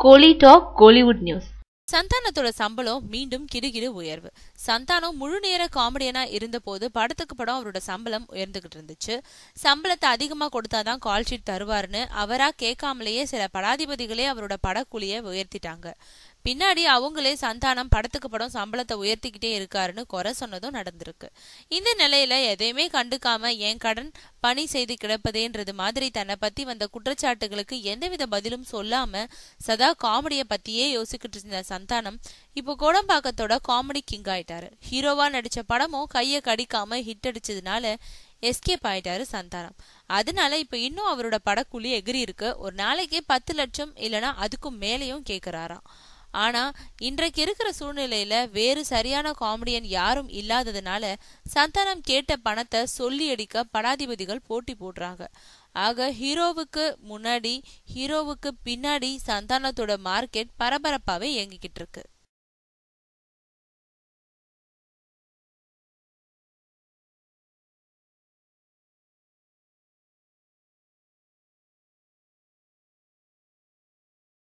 கோலி talk Kollywood news. சந்தானத்தோட சம்பளம் மீண்டும் கிடுகிடு உயர்வு. சந்தானம் முழு நேர காமெடியனா இருந்த போது படத்துக்கு படம் அவரோட சம்பளம் உயர்ந்துகிட்டு இருந்துச்சு. சம்பளத்தை அதிகமா கொடுத்தாதான் கால் ஷீட் தருவாருன்னு அவரா கேட்காமலேயே சில படாதிபதிகளே அவரோட படக்கூலிய உயர்த்திட்டாங்க. பின்னாடி அவங்களே சந்தானம் படத்துக்கு படம் சம்பளத்தை உயர்த்திக்கிட்டே இருக்காருன்னு குறை சொன்னதும் நடந்திருக்கு. இந்த நிலையில எதையுமே கண்டுக்காம என் கடன் பணி செய்து கிடப்பதேன்றது மாதிரி தன்னை பத்தி வந்த குற்றச்சாட்டுகளுக்கு எந்தவித பதிலும் சொல்லாம சதா காமெடிய பத்தியே யோசிக்கிட்டு இருந்த சந்தானம் இப்போ கோடம்பாக்கத்தோட காமெடி கிங் ஆயிட்டாரு. ஹீரோவா நடிச்ச படமும் கைய கடிக்காம ஹிட் அடிச்சதுனால எஸ்கேப் ஆயிட்டாரு சந்தானம். அதனால இப்ப இன்னும் அவரோட படக்கூலி எகிரி இருக்கு. ஒரு நாளைக்கு 10 லட்சம் இல்லைன்னா அதுக்கும் மேலேயும் கேக்குறாராம். ஆனா இன்றைக்கு இருக்கிற சூழ்நிலையில வேறு சரியான காமெடியன் யாரும் இல்லாததுனால சந்தானம் கேட்ட பணத்தை சொல்லி அடிக்க படாதிபதிகள் போட்டி போடுறாங்க. ஆக ஹீரோவுக்கு முன்னாடி ஹீரோவுக்கு பின்னாடி சந்தானத்தோட மார்க்கெட் பரபரப்பாவே இயங்கிக்கிட்டு இருக்கு.